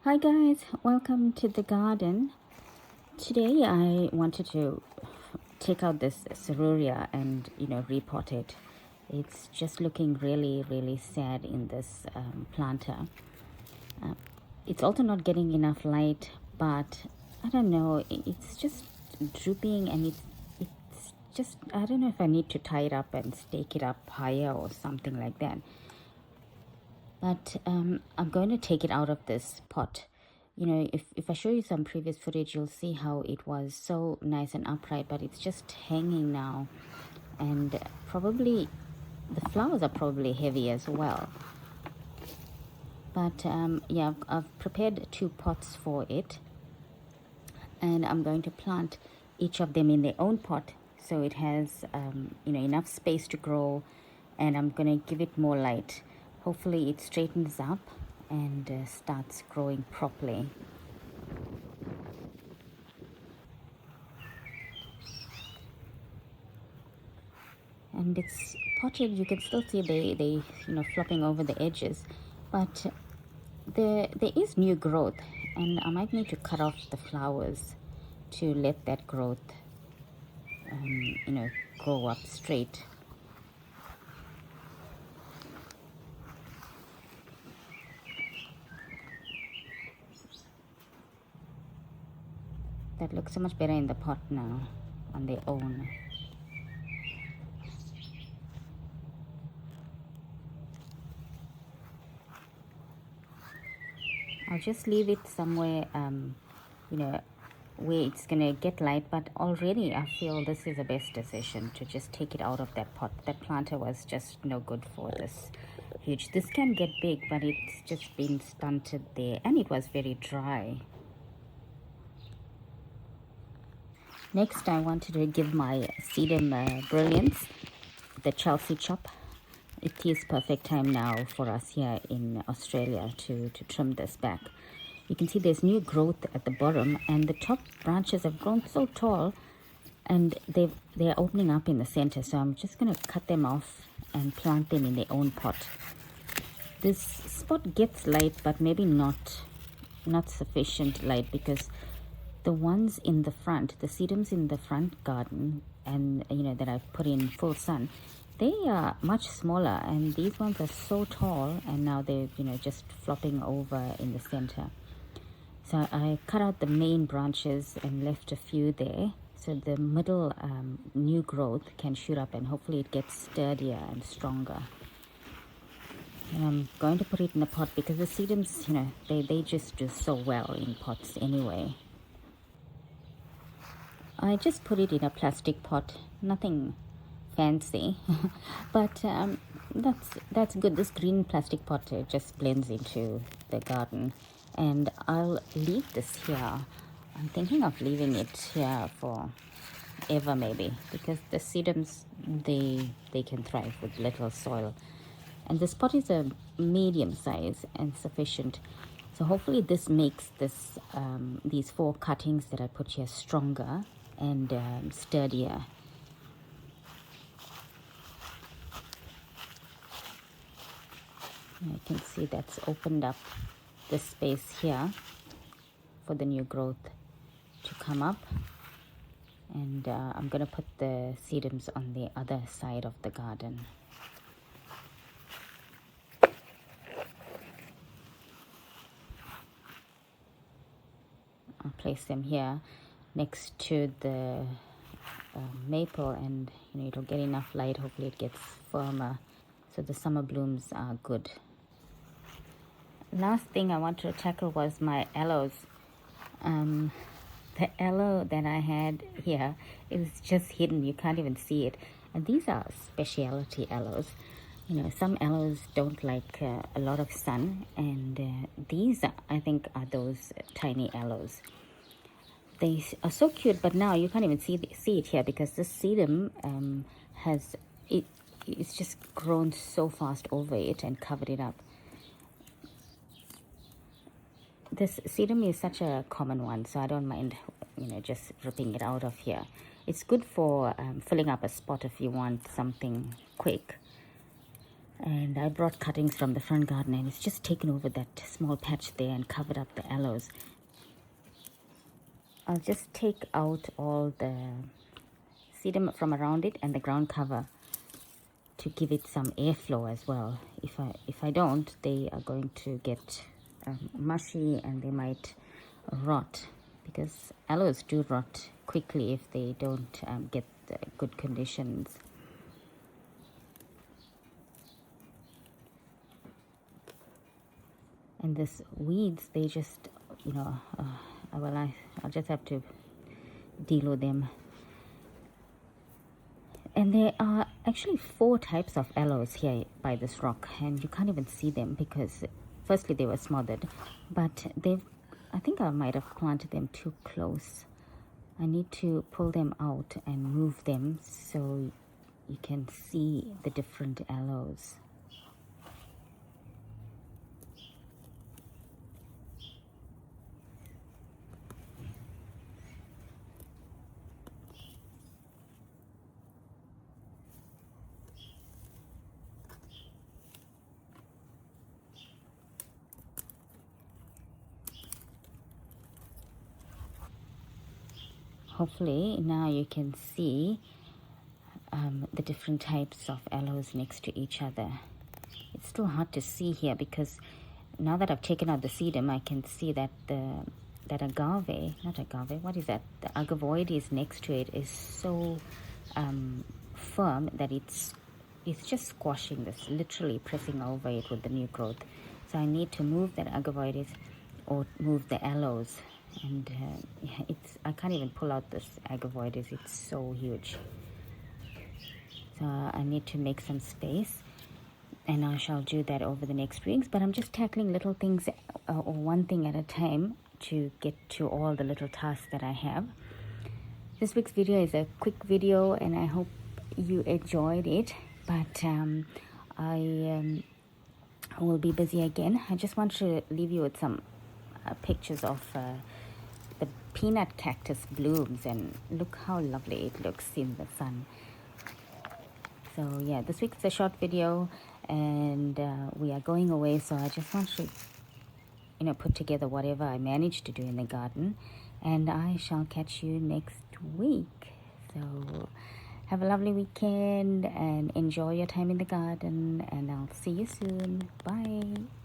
Hi guys, welcome to the garden. Today I wanted to take out this Serruria and repot it. It's just looking really sad in this planter. It's also not getting enough light, but I don't know, it's just drooping, and it's just, I don't know if I need to tie it up and stake it up higher or something like that. But I'm going to take it out of this pot. If I show you some previous footage, you'll see how it was so nice and upright, but it's just hanging now. And probably the flowers are probably heavy as well. But yeah, I've prepared 2 pots for it. And I'm going to plant each of them in their own pot, so it has enough space to grow, and I'm going to give it more light. Hopefully it straightens up and starts growing properly. And it's potted. You can still see they flopping over the edges, but there is new growth, and I might need to cut off the flowers to let that growth grow up straight. That looks so much better in the pot now on their own. I'll just leave it somewhere, where it's gonna get light, but already I feel this is the best decision to just take it out of that pot. That planter was just no good for this huge. This can get big, but it's just been stunted there, and it was very dry. Next, I wanted to give my sedum brilliance the Chelsea chop. It is perfect time now for us here in Australia to trim this back. You can see there's new growth at the bottom, and the top branches have grown so tall, and they're opening up in the center. So I'm just going to cut them off and plant them in their own pot. This spot gets light, but maybe not sufficient light, because the ones in the front, the sedums in the front garden, and that I've put in full sun, they are much smaller, and these ones are so tall, and now they're just flopping over in the center. So I cut out the main branches and left a few there, so the middle new growth can shoot up, and hopefully it gets sturdier and stronger. And I'm going to put it in a pot because the sedums, they just do so well in pots anyway. I just put it in a plastic pot, nothing fancy, but that's good. This green plastic pot just blends into the garden, and I'll leave this here. I'm thinking of leaving it here for ever, maybe, because the sedums, they can thrive with little soil, and this pot is a medium size and sufficient. So hopefully this makes this these 4 cuttings that I put here stronger and sturdier. You can see that's opened up the space here for the new growth to come up, and I'm going to put the sedums on the other side of the garden. I'll place them here next to the maple, and it'll get enough light. Hopefully it gets firmer, so the summer blooms are good. Last thing I wanted to tackle was my aloes. The aloe that I had here is just hidden. You can't even see it. And these are specialty aloes. Some aloes don't like a lot of sun, and these, I think, are those tiny aloes. They are so cute, but now you can't even see it here because this sedum it's just grown so fast over it and covered it up. This sedum is such a common one, so I don't mind just ripping it out of here. It's good for filling up a spot if you want something quick. And I brought cuttings from the front garden, and it's just taken over that small patch there and covered up the aloes. I'll just take out all the sedum from around it and the ground cover to give it some airflow as well. If I don't, they are going to get mushy, and they might rot, because aloes do rot quickly if they don't get good conditions. And this weeds, they just, you know, well, I'll just have to deal with them. And there are actually 4 types of aloes here by this rock, and you can't even see them because firstly they were smothered, but I think I might have planted them too close. I need to pull them out and move them so you can see the different aloes. Hopefully now you can see the different types of aloes next to each other. It's still hard to see here because now that I've taken out the sedum, I can see that the agavoides next to it is so firm that it's just squashing this, literally pressing over it with the new growth. So I need to move that agavoides or move the aloes, and I can't even pull out this agavoides, it's so huge. So I need to make some space, and I shall do that over the next weeks. But I'm just tackling little things or one thing at a time to get to all the little tasks that I have. This week's video is a quick video, and I hope you enjoyed it. But I will be busy again. I just want to leave you with some pictures of the peanut cactus blooms, and look how lovely it looks in the sun. So yeah, this week's a short video, and we are going away, so I just want to, you know, put together whatever I managed to do in the garden, and I shall catch you next week. So have a lovely weekend and enjoy your time in the garden, and I'll see you soon. Bye.